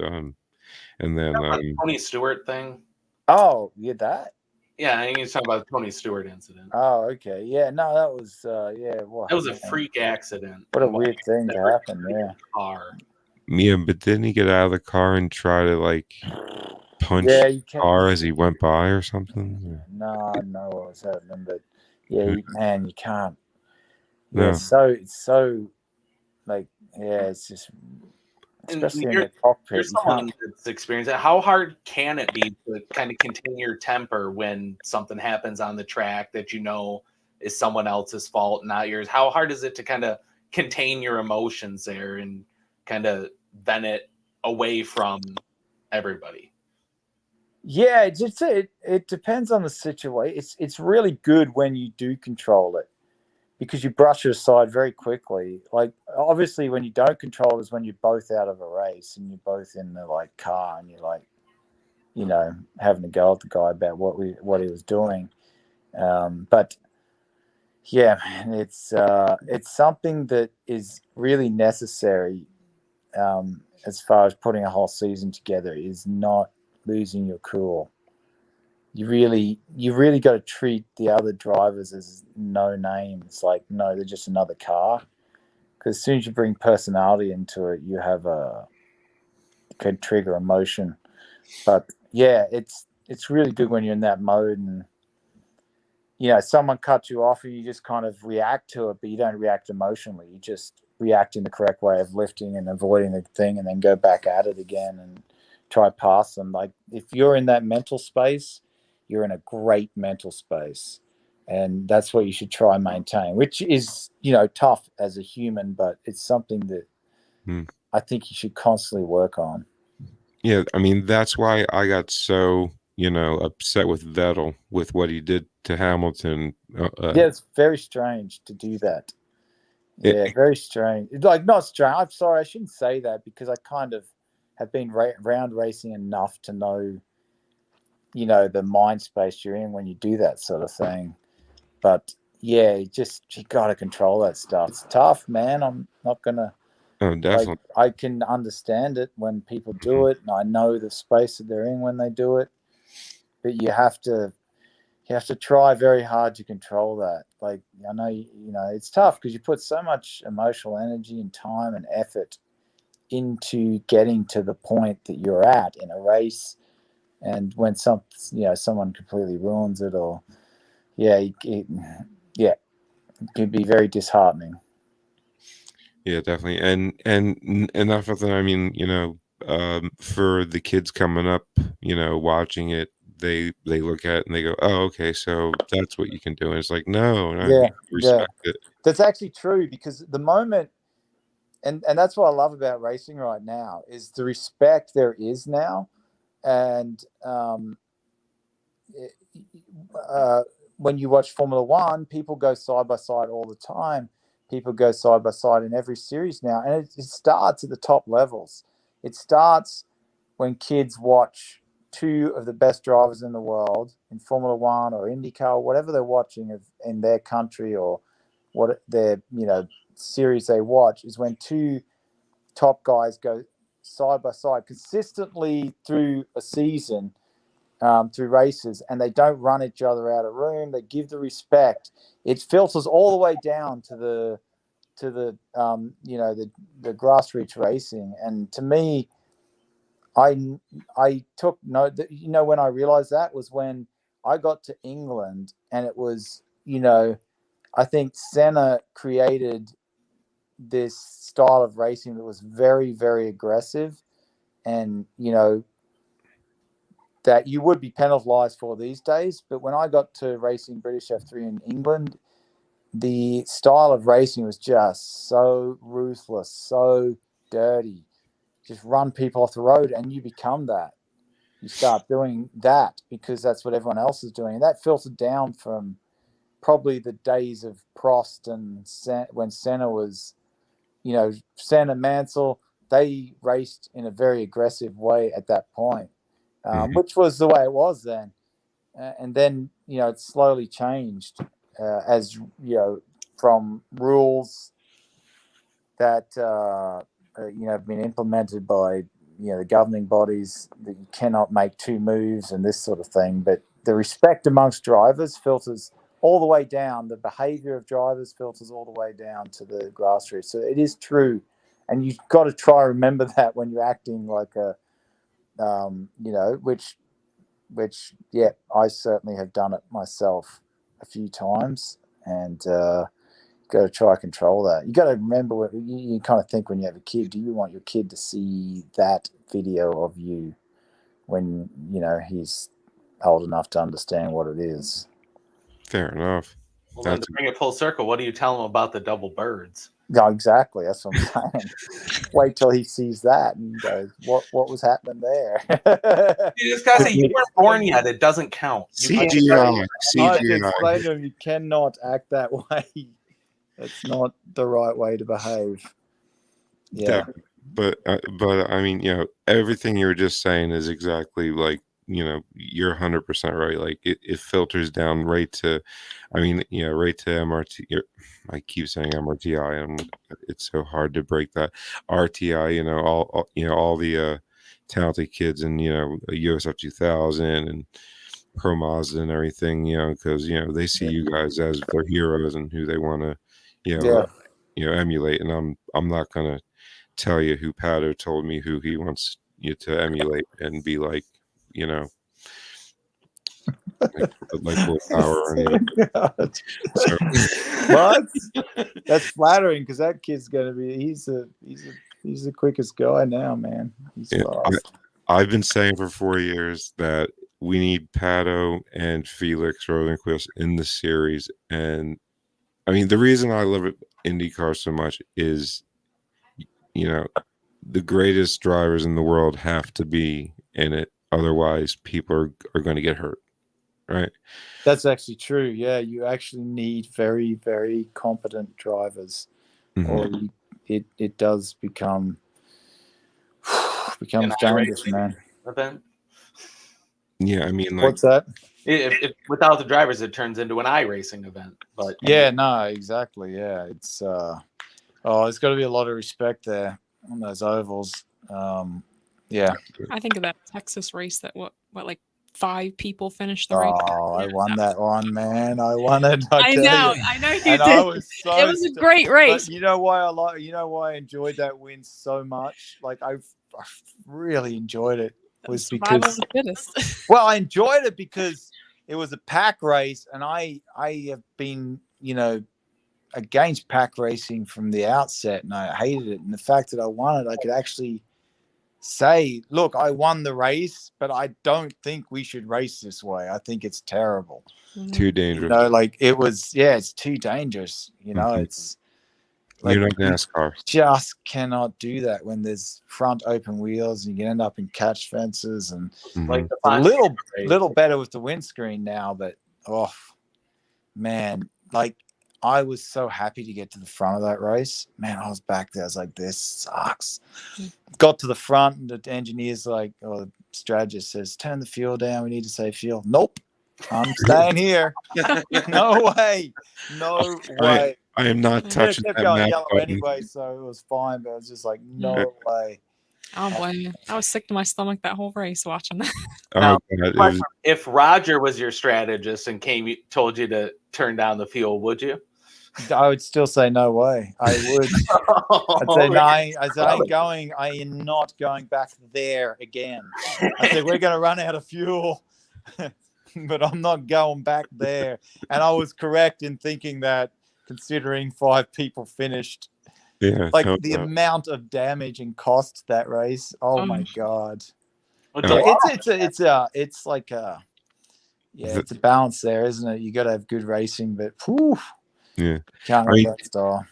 And then Tony Stewart thing. Oh, yeah, that. Yeah, I need to talk about the Tony Stewart incident. Oh, okay. Yeah, no, that was what? That was a freak accident. What a weird thing to happen. Yeah. Car. Yeah, but didn't he get out of the car and try to like punch the car as he went by or something? No, I know what was happening, but yeah, man, you can't. No. Yeah, it's so like it's just especially in the cockpit. You're someone that's experienced it. How hard can it be to kind of contain your temper when something happens on the track that you know is someone else's fault, not yours? How hard is it to kind of contain your emotions there and kind of vent it away from everybody? Yeah, it depends on the situation. It's really good when you do control it, because you brush it aside very quickly. Like obviously when you don't control it is when you're both out of a race and you're both in the like car and you're like, you know, having a go at the guy about what he was doing. But yeah, man, it's something that is really necessary as far as putting a whole season together, is not losing your cool. You really got to treat the other drivers as no names. Like, no, they're just another car. Because as soon as you bring personality into it, you have could trigger emotion. But yeah, it's really good when you're in that mode, and you know, someone cuts you off and you just kind of react to it, but you don't react emotionally. You just react in the correct way of lifting and avoiding the thing, and then go back at it again and try past them. Like if you're in that mental space, you're in a great mental space, and that's what you should try and maintain, which is, you know, tough as a human, but it's something that I think you should constantly work on. Yeah, I mean, that's why I got so, you know, upset with Vettel with what he did to Hamilton. Yeah, it's very strange to do that. Yeah, very strange. Like, not strange. I'm sorry, I shouldn't say that, because I kind of have been round racing enough to know, you know, the mind space you're in when you do that sort of thing. But yeah, you got to control that stuff. It's tough, man. I'm not gonna. Oh, definitely. I can understand it when people do it, and I know the space that they're in when they do it. But you have to try very hard to control that. Like, I know, you know, it's tough because you put so much emotional energy and time and effort into getting to the point that you're at in a race, and when someone completely ruins it, or it can be very disheartening. Yeah, definitely. And enough of that. I mean, you know, for the kids coming up, you know, watching it, they look at it and they go, "Oh, okay, so that's what you can do." And it's like, no, respect it. That's actually true, because the moment, and that's what I love about racing right now, is the respect there is now. And when you watch Formula One, people go side by side all the time. People go side by side in every series now, and it starts at the top levels. It starts when kids watch two of the best drivers in the world in Formula One or IndyCar, whatever they're watching in their country, or what their, you know, series they watch, is when two top guys go side by side consistently through a season, through races, and they don't run each other out of room. They give the respect. It filters all the way down to to the the grassroots racing, and to me, I took note that when I realized that was when I got to England, and it was I think Senna created this style of racing that was very, very aggressive, and that you would be penalised for these days. But when I got to racing British F3 in England, the style of racing was just so ruthless, so dirty. Just run people off the road, and you become that. You start doing that because that's what everyone else is doing. And that filtered down from probably the days of Prost and when Senna was, Senna, Mansell, they raced in a very aggressive way at that point, which was the way it was then. And then, it slowly changed as, from rules that, have been implemented by, the governing bodies, that you cannot make two moves and this sort of thing. But the respect amongst drivers filters all the way down. The behavior of drivers filters all the way down to the grassroots. So it is true. And you've got to try to remember that when you're acting like a, which, yeah, I certainly have done it myself a few times, and got to try to control that. You got to remember what you kind of think when you have a kid. Do you want your kid to see that video of you when he's old enough to understand what it is? Fair enough. Well, then to bring it full circle, what do you tell him about the double birds? No, exactly. That's what I'm saying. Wait till he sees that and goes, "What was happening there?" You just gotta say, you weren't born yet. It doesn't count. CGI. I can explain to him, you cannot act that way. That's not the right way to behave. Yeah. But I mean, everything you were just saying is exactly like, you're 100% right. Like it filters down right to, right to MRT. I keep saying MRTI, and it's so hard to break that. RTI, all the talented kids in, USF 2000 and Pro Mazda and everything, because, they see you guys as their heroes and who they want to, emulate. And I'm not going to tell you who Pato told me who he wants you to emulate and be like, like willpower or anything. So. What? That's flattering, because that kid's gonna be. He's the quickest guy now, man. He's fast. I've been saying for 4 years that we need Pato and Felix Rosenquist in the series, and I mean the reason I love IndyCar so much is, the greatest drivers in the world have to be in it. Otherwise, people are going to get hurt, right? That's actually true. Yeah, you actually need very, very competent drivers, or it does becomes dangerous, man. Event. Yeah, I mean, what's that? If without the drivers, it turns into an iRacing event. But yeah, no, exactly. Yeah, it's there's got to be a lot of respect there on those ovals. Yeah, I think of that Texas race that what like 5 people finished the race. Oh, I won that one, man. I won it. I know you did. I was so it was a great race. But you know why I enjoyed that win so much? Like I really enjoyed it. Was because well, I enjoyed it because it was a pack race, and I have been against pack racing from the outset, and I hated it. And the fact that I won it, I could actually say, look, I won the race, but I don't think we should race this way. I think it's terrible. Too dangerous. It's too dangerous. It's like, you're not NASCAR. Just cannot do that when there's front open wheels and you can end up in catch fences, and like a little better with the windscreen now, but man, like I was so happy to get to the front of that race. Man, I was back there. I was like, this sucks. Got to the front, and the engineer's like, or the strategist says, turn the fuel down. We need to save fuel. Nope. I'm staying here. No way. No way. I am not touching that map yellow button. Anyway, so it was fine, but I was just like, no way. I don't blame you. I was sick to my stomach that whole race watching that. Now, if Roger was your strategist and told you to turn down the fuel, would you? I would still say no way. I would. I'd say no. I ain't going. I am not going back there again. I said we're going to run out of fuel, but I'm not going back there. And I was correct in thinking that, considering 5 people finished. Yeah, like the amount of damage and cost that race. Oh my god! Yeah, it's like it's a balance there, isn't it? You got to have good racing, but yeah, can't have that style.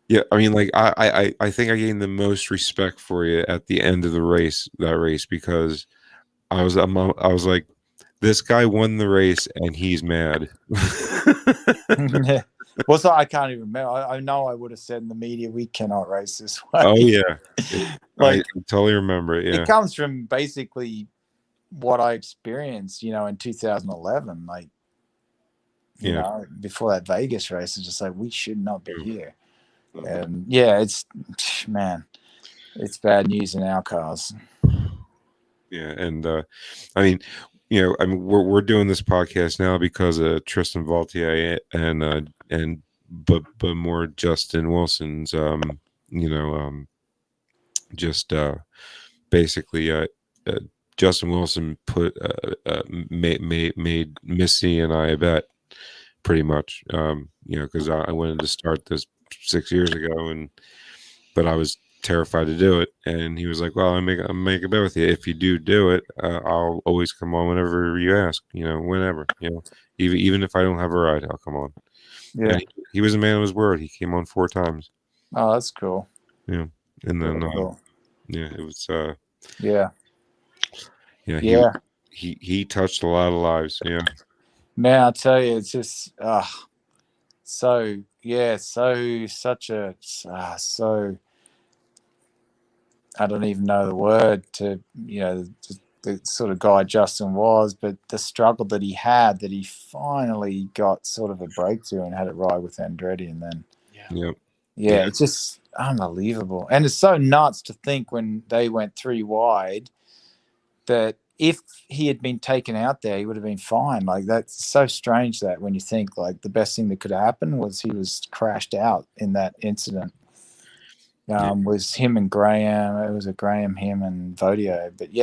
Yeah, I mean, like I think I gained the most respect for you at the end of that race, because I was like, this guy won the race and he's mad. Yeah. Well, so I can't even remember. I know I would have said in the media, we cannot race this way. Oh yeah, like, I totally remember it. Yeah, it comes from basically what I experienced, in 2011. Like, you know, before that Vegas race, it's just like, we should not be here. And it's bad news in our cars. Yeah, and I mean, we're doing this podcast now because of Tristan Vautier and but more Justin Wilson's just basically Justin Wilson made Missy and I a bet, pretty much, because I wanted to start this 6 years ago, but I was terrified to do it, and he was like, well, I'll make a bet with you. If you do it, I'll always come on whenever you ask, whenever, even if I don't have a ride, I'll come on. Yeah, and he was a man of his word. He came on 4 times. Oh, that's cool. Yeah, and then cool. it was he touched a lot of lives. Yeah, man, I'll tell you, it's just so I don't even know the word to, the sort of guy Justin was, but the struggle that he had, that he finally got sort of a breakthrough and had it right with Andretti, and then it's just unbelievable. And it's so nuts to think when they went 3 wide that if he had been taken out there, he would have been fine. Like, that's so strange that when you think, like, the best thing that could happen was he was crashed out in that incident. Was him and Graham. It was Graham, him and Vodio. But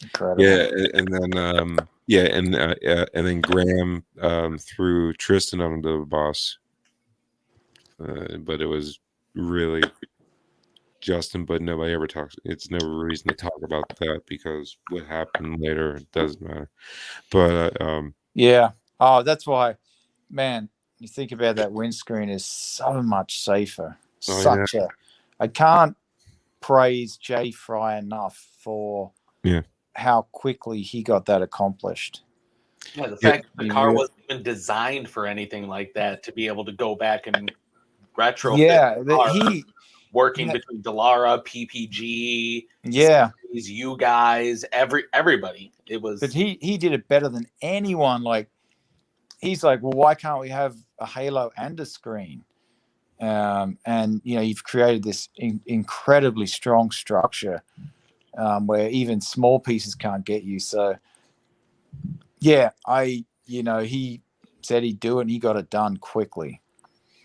incredible. Yeah, and then Graham threw Tristan under the bus, but it was really Justin. But nobody ever talks. It's no reason to talk about that, because what happened later doesn't matter. But that's why, man. You think about that windscreen is so much safer. I can't praise Jay Fry enough for how quickly he got that accomplished. Yeah, the fact that the car wasn't even designed for anything like that, to be able to go back and retrofit. Yeah, working between Dallara, PPG, you guys, everybody. It was, but he did it better than anyone. Like, he's like, well, why can't we have a halo and a screen? And you've created this incredibly strong structure where even small pieces can't get you. So he said he'd do it, and he got it done quickly.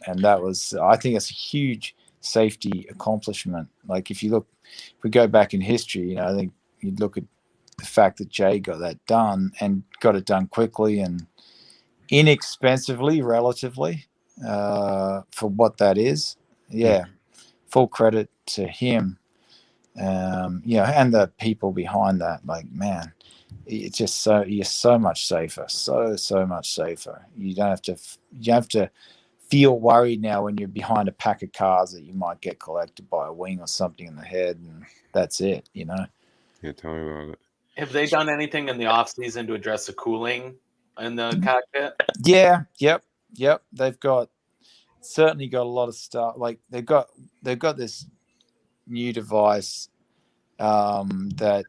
And I think it's a huge safety accomplishment. Like, if we go back in history, I think you'd look at the fact that Jay got that done and got it done quickly and inexpensively, relatively, for what that is. Full credit to him. And the people behind that. Like, man, it's just you're so much safer, so much safer. You have to feel worried now when you're behind a pack of cars that you might get collected by a wing or something in the head, and that's it. Yeah, tell me about it. Have they done anything in the off season to address the cooling in the cockpit? Yep. They've certainly got a lot of stuff. Like, they've got this new device that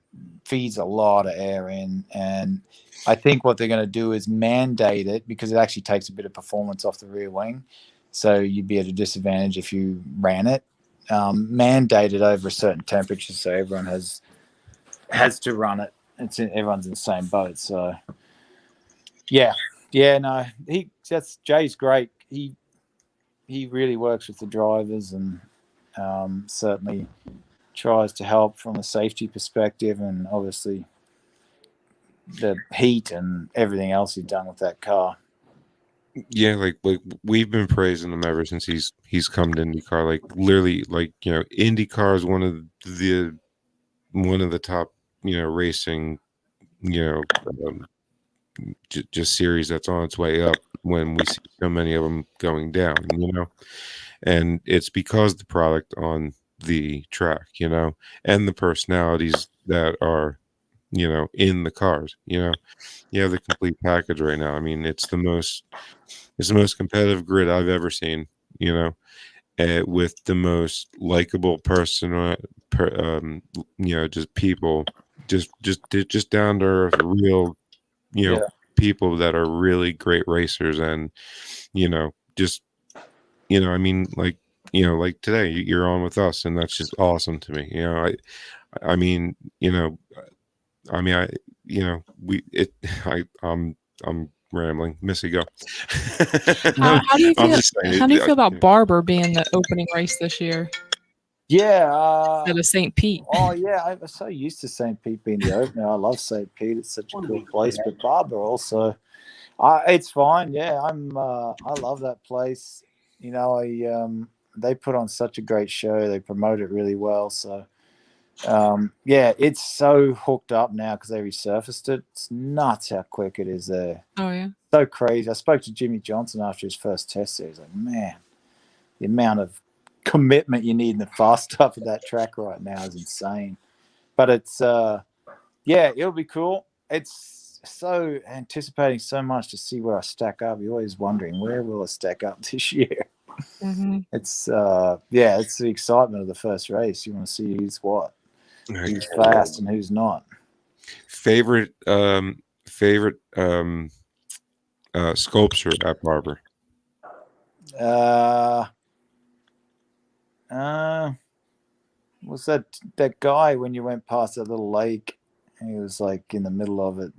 feeds a lot of air in, and I think what they're going to do is mandate it, because it actually takes a bit of performance off the rear wing, so you'd be at a disadvantage if you ran it. Mandate it over a certain temperature, so everyone has to run it. Everyone's in the same boat. So Yeah, no, Jay's great. He really works with the drivers and certainly tries to help from a safety perspective, and obviously the heat and everything else he's done with that car. Yeah, like we've been praising him ever since he's come to IndyCar. Like literally, like IndyCar is one of the top racing just series that's on its way up. When we see so many of them going down, and it's because the product on the track, and the personalities that are in the cars. You have the complete package right now. I mean, it's the most competitive grid I've ever seen, with the most likable person, just people, just down to earth, real, people that are really great racers, and just I mean, like today you're on with us, and that's just awesome to me. I mean, I'm rambling. Missy, go. How do you feel? Saying, how do you feel about Barber being the opening race this year? Yeah, instead of St. Pete. Oh yeah, I'm so used to St. Pete being the opener. I love St. Pete; it's such a cool place. But Barber also, it's fine. Yeah, I love that place. They put on such a great show. They promote it really well. So, yeah, it's so hooked up now because they resurfaced it. It's nuts how quick it is there. Oh yeah, so crazy. I spoke to Jimmy Johnson after his first test series. Like, man, the amount of commitment you need in the fast stuff at that track right now is insane. But it's yeah, it'll be cool. It's so anticipating so much to see where I stack up. You're always wondering, where will I stack up this year? mm-hmm. It's it's the excitement of the first race. You want to see who's fast and who's not. Favorite sculpture at Barber? Was that guy when you went past that little lake and he was like in the middle of it?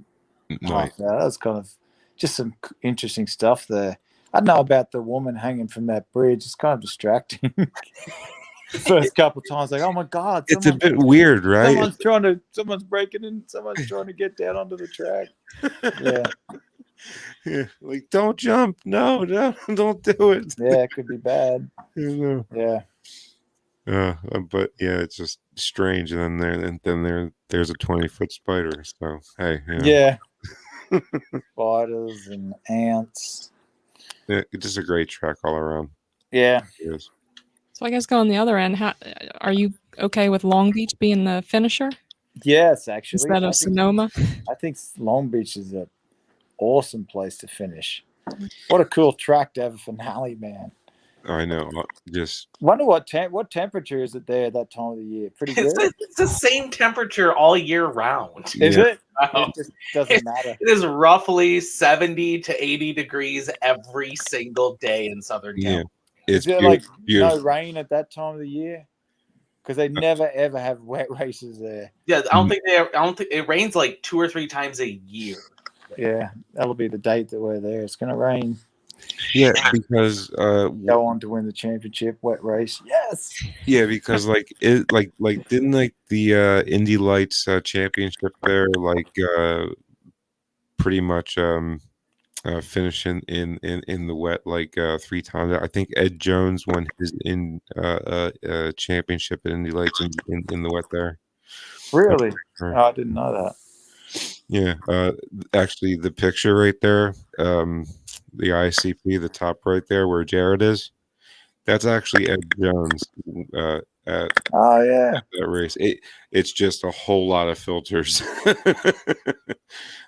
Nice. That was kind of just some interesting stuff there. I don't know about the woman hanging from that bridge. It's kind of distracting. The first couple of times, like, oh my god, it's a bit weird, right? Someone's breaking in, someone's trying to get down onto the track. Yeah, like, don't jump, no, don't do it. Yeah, it could be bad. Yeah. But yeah, it's just strange. And then there's a 20-foot spider. So hey, yeah, spiders and ants. Yeah, it's just a great track all around. Yeah. It is. So I guess go on the other end. Are you okay with Long Beach being the finisher? Yes, actually. Instead of Sonoma? I think Long Beach is an awesome place to finish. What a cool track to have a finale, man. I know. Just wonder what temperature is it there at that time of the year? Pretty good. It's the same temperature all year round. Is it? It just doesn't matter. It is roughly 70 to 80 degrees every single day in Southern California. Is there like no rain at that time of the year? Because they never ever have wet races there. Yeah, I don't think it rains like 2 or 3 times a year. Yeah, that'll be the date that we're there. It's going to rain. Yeah, because go on to win the championship wet race. Yes. Yeah, because didn't the Indy Lights championship there pretty much finishing in the wet 3 times. I think Ed Jones won his championship at Indy Lights in the wet there. Really? I didn't know that. Yeah, actually, the picture right there, the ICP, the top right there where Jared is, that's actually Ed Jones at that race. It's just a whole lot of filters.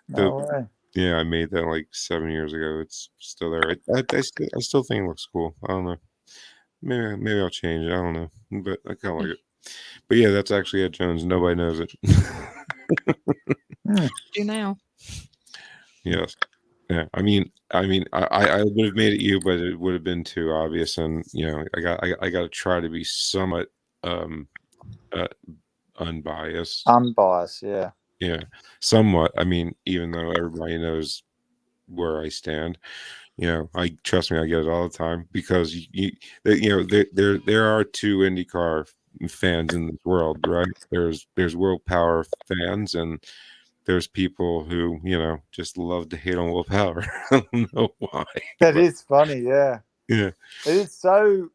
No way. Yeah, I made that 7 years ago. It's still there. I still think it looks cool. I don't know. Maybe I'll change it. I don't know, but I kind of like it. But yeah, that's actually Ed Jones. Nobody knows it. Do now. Yes. Yeah. I mean, I would have made it you, but it would have been too obvious. And I got to try to be somewhat unbiased. Unbiased, yeah. Yeah, somewhat. I mean, even though everybody knows where I stand. I trust me, I get it all the time because there are two IndyCar fans in this world, right? There's World Power fans, and there's people who just love to hate on Will Power. I don't know why. That is funny, yeah. Yeah. It is so.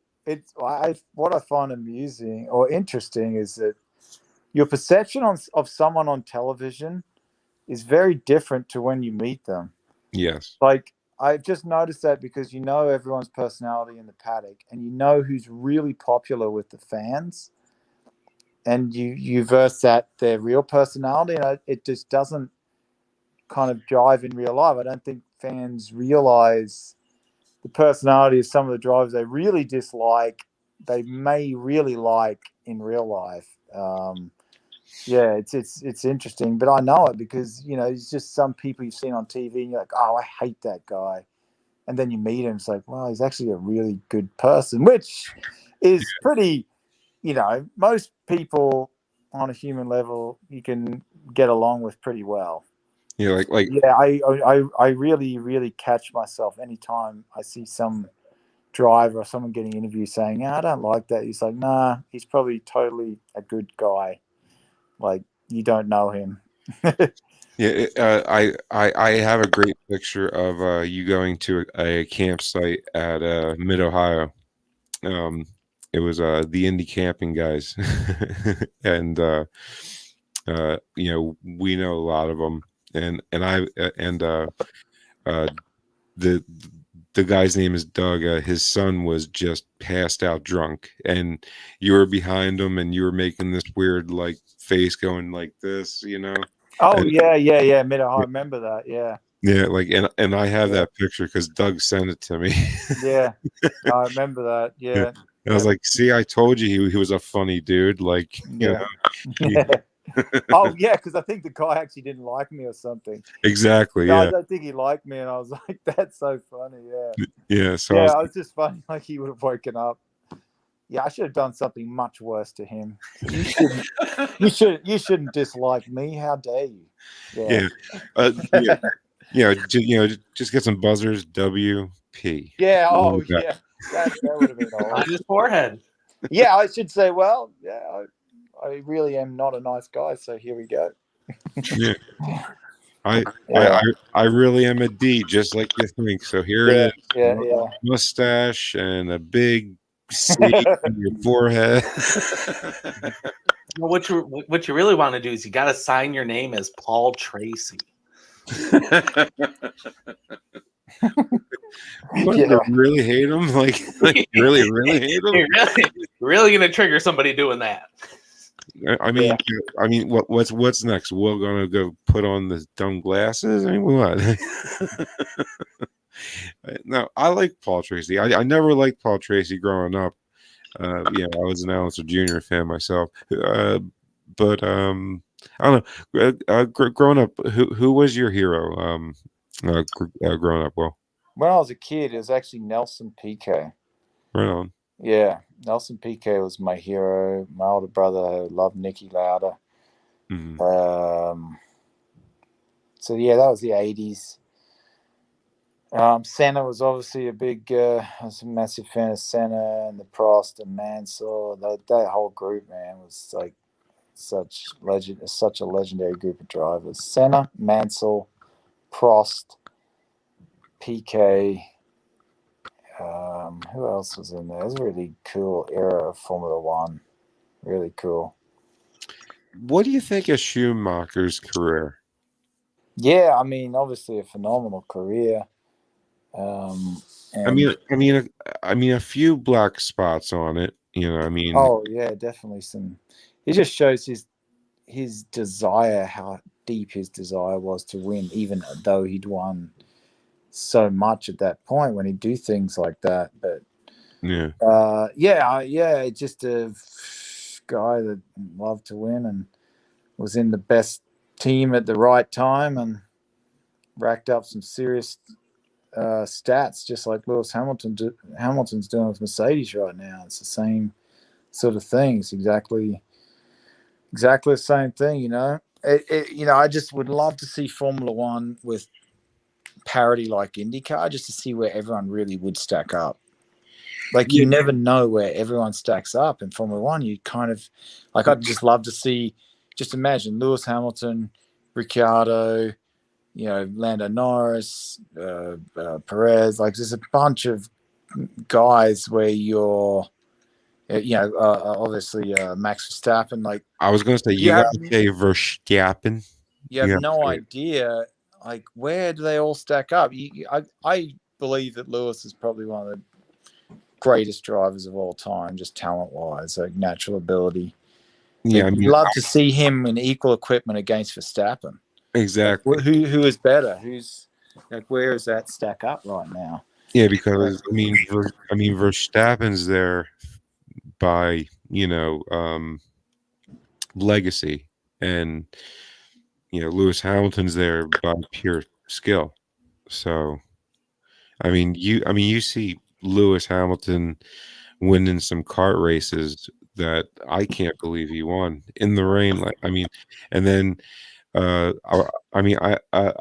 What I find amusing or interesting is that your perception of someone on television is very different to when you meet them. Yes. Like I've just noticed that because everyone's personality in the paddock, and who's really popular with the fans, and you verse that their real personality, and it just doesn't kind of jive in real life. I don't think fans realize the personality of some of the drivers they really dislike, they may really like in real life. Yeah, it's interesting, but I know it because it's just some people you've seen on TV, and you're like, oh, I hate that guy, and then you meet him, it's like, well, he's actually a really good person, which is pretty. Most people on a human level you can get along with pretty well. Yeah, Yeah, I really, really catch myself anytime I see some driver or someone getting interviewed saying, "Yeah, I don't like that." He's like, "Nah, he's probably totally a good guy. Like you don't know him." Yeah, I have a great picture of you going to a campsite at Mid Ohio. It was the Indy camping guys, and we know a lot of them, and the the guy's name is Doug. His son was just passed out drunk, and you were behind him, and you were making this weird like face going like this, Oh, and, yeah. I remember that. Yeah. yeah, like and I have that picture because Doug sent it to me. Yeah, I remember that. Yeah. And I was like, "See, I told you he was a funny dude." Like, Yeah. Oh, yeah, because I think the guy actually didn't like me or something. Exactly. No, Yeah. I don't think he liked me, and I was like, "That's so funny." Yeah. Yeah. So Yeah, it was just funny. Like he would have woken up. Yeah, I should have done something much worse to him. You shouldn't dislike me. How dare you? Yeah. Just get some buzzers. WP. Yeah. Oh, yeah. That would have been all On right. his forehead. Yeah, I should say, well, yeah, I really am not a nice guy, so here we go. Yeah. I really am a D, just like you think. So here it is. Yeah. Mustache and a big C on your forehead. Well, what you really want to do is you got to sign your name as Paul Tracy. You really hate him? Like you really hate him? You're really gonna trigger somebody doing that. I mean, what's next? We're gonna go put on the dumb glasses. I mean, what? No, I like Paul Tracy. I never liked Paul Tracy growing up. I was an Allister Jr. fan myself. But I don't know. Growing up, who was your hero? Growing up, well, when I was a kid, it was actually Nelson Piquet. Right on. Yeah, Nelson Piquet was my hero. My older brother loved Niki Lauda. Mm-hmm. So yeah, that was the 80s. Senna was obviously I was a massive fan of Senna and the Prost and Mansell. That whole group, man, was like such a legendary group of drivers. Senna, Mansell, Prost, Piquet. Who else was in there? It was a really cool era of Formula One. Really cool. What do you think of Schumacher's career? Yeah, I mean, obviously a phenomenal career. I mean, a few black spots on it. I mean. Oh yeah, definitely some. It just shows his desire, how deep his desire was to win, even though he'd won so much at that point when he'd do things like that. But just a guy that loved to win and was in the best team at the right time and racked up some serious stats, just like Lewis Hamilton's doing with Mercedes right now. It's the same sort of thing. It's exactly the same thing. I just would love to see Formula One with parody like IndyCar just to see where everyone really would stack up. Like you never know where everyone stacks up in Formula One. You kind of like I'd just love to see. Just imagine Lewis Hamilton, Ricciardo, Lando Norris, Perez. Like there's a bunch of guys where you're, obviously Max Verstappen. Like I was going to say, you got to say Verstappen. You have no idea, like where do they all stack up? I believe that Lewis is probably one of the greatest drivers of all time, just talent-wise, like natural ability. Yeah, I'd love to see him in equal equipment against Verstappen. Exactly. Like, who is better? Who's like where is that stack up right now? Yeah, because Verstappen's there by legacy, and Lewis Hamilton's there by pure skill. So, you see Lewis Hamilton winning some kart races that I can't believe he won in the rain. And then I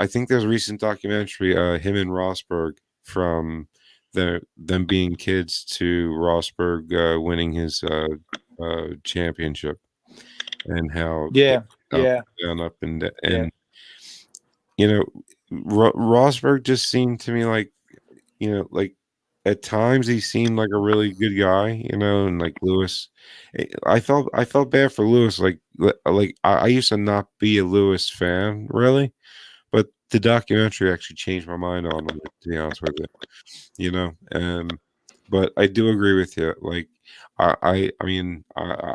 think there's a recent documentary, him and Rosberg, from them being kids to Rosberg winning his championship, and how up and Rosberg just seemed to me like at times he seemed like a really good guy, and like Lewis, I felt bad for Lewis. Like I used to not be a Lewis fan really, but the documentary actually changed my mind on him, to be honest with you. But I do agree with you. Like I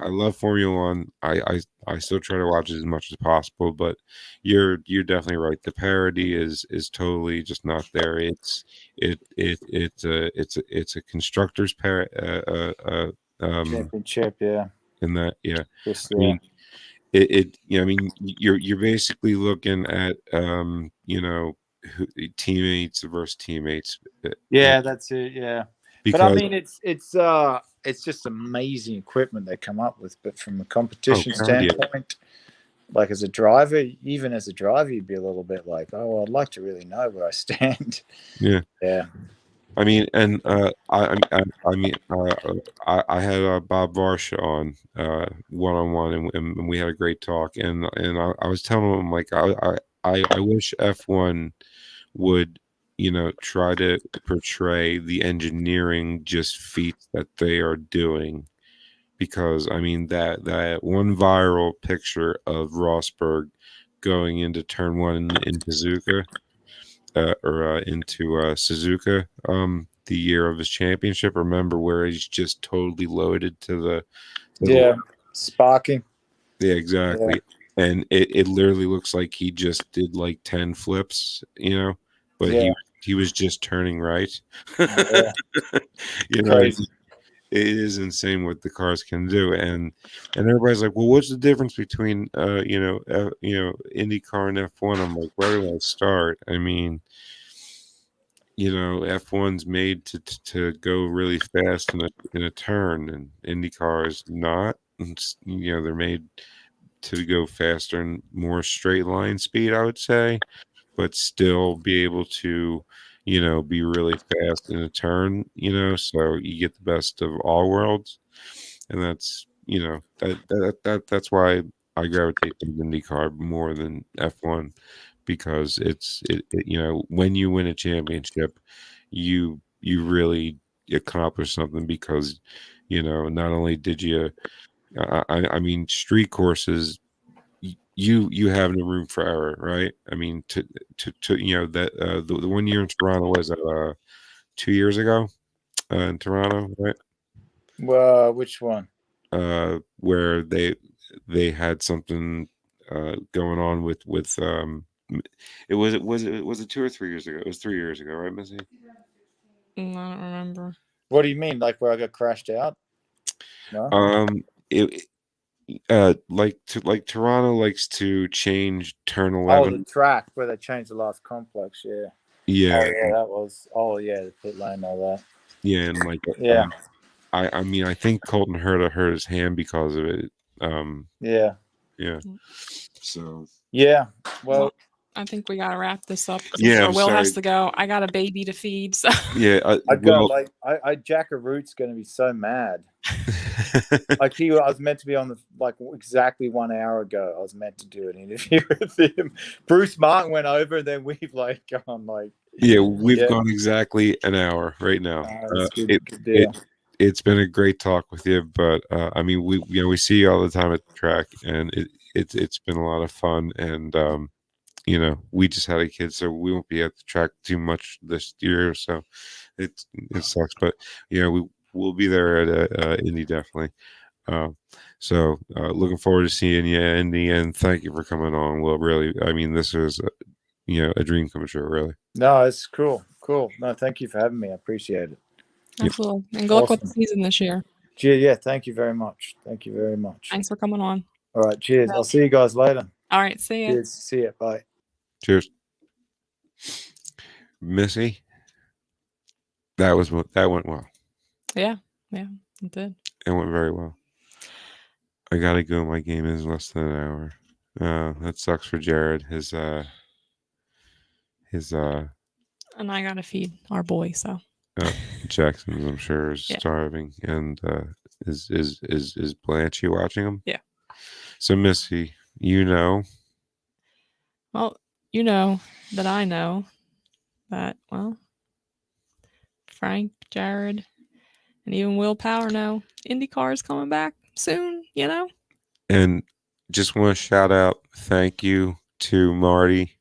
love Formula One. I still try to watch it as much as possible, but you're definitely right. The parody is totally just not there. It's a constructors championship, yeah. In that, yeah. Just, You're basically looking at teammates versus teammates. Yeah, that's it. Yeah. But it's just amazing equipment they come up with. But from a competition standpoint, like as a driver, even as a driver, you'd be a little bit like, oh, well, I'd like to really know where I stand. Yeah. Yeah. I had Bob Varsha on one-on-one, and we had a great talk. And I was telling him, like, I wish F1 would try to portray the engineering just feats that they are doing, because that one viral picture of Rosberg going into turn one in Suzuka, into Suzuka, the year of his championship. Remember, where he's just totally loaded to the sparking. Yeah, exactly. Yeah. And it literally looks like he just did like 10 flips, but he was just turning right. Yeah. It is insane what the cars can do, and everybody's like, well, what's the difference between IndyCar and F1? I'm like, where do I start? F1's made to go really fast in a turn, and IndyCar is not. They're made to go faster and more straight line speed, I would say, but still be able to be really fast in a turn, so you get the best of all worlds. And that's that's why I gravitate to IndyCar more than F1, because it's when you win a championship, you really accomplish something, because not only did you street courses, you have no room for error, right? The 1 year in Toronto, was 2 years ago in Toronto, right? Well, which one? Where they had something going on with it was it 2 or 3 years ago? It was 3 years ago, right, Missy? I don't remember. What do you mean, like where I got crashed out? No? Like Toronto likes to change turn 11. Oh, the track where they changed the last complex, yeah. Yeah. Oh, yeah, that was. Oh, yeah, the pit lane, all that. Yeah, and like I think Colton hurt his hand because of it. Yeah. So. Yeah. Well, I think we gotta wrap this up. Yeah, sure I'm Will has sorry. to go. I got a baby to feed. So Yeah, I got Jack a Root's going to be so mad. I was meant to be on exactly 1 hour ago. I was meant to do an interview with him. Bruce Martin went over, and then we've gone yeah, we've gone exactly an hour right now. Good deal. It's been a great talk with you, but I mean, we see you all the time at the track, and it's been a lot of fun, and we just had a kid, so we won't be at the track too much this year, so it sucks, but we'll be there at Indy definitely. So looking forward to seeing you, Indy, and thank you for coming on. Well, really, I mean, this was a dream come true, really. No, it's cool. No, thank you for having me. I appreciate it. Absolutely. And good luck with the season this year. Yeah, thank you very much. Thanks for coming on. All right, cheers. I'll see you guys later. All right, see ya. Cheers. See ya. Bye. Cheers. Missy, that went well. Yeah, it did. It went very well. I gotta go. My game is less than an hour. That sucks for Jared. His and I gotta feed our boy, so Jackson, I'm sure, is starving. And is Blanche watching him? Yeah. So Missy, well, you know that I know that, well, Frank, Jared, and even Will Power know IndyCar is coming back soon, And just want to shout out, thank you to Marty.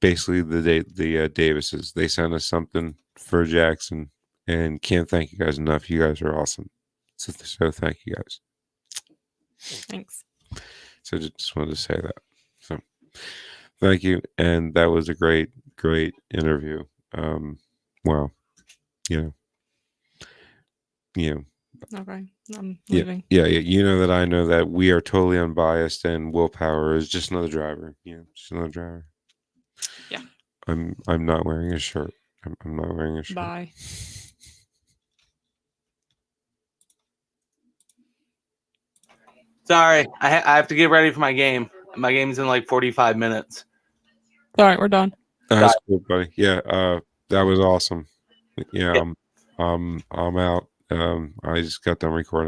Basically, the Davises, they sent us something for Jackson, and can't thank you guys enough. You guys are awesome. So thank you guys. Thanks. So just wanted to say that. So thank you, and that was a great interview. Well, Okay, I'm leaving. Yeah. You know that I know that we are totally unbiased, and Will Power is just another driver. Just another driver. Yeah. I'm not wearing a shirt. I'm not wearing a shirt. Bye. Sorry, I have to get ready for my game. My game's in like 45 minutes. All right, we're done. That's cool, buddy. Yeah, that was awesome. Yeah, I'm out. I just got done recording.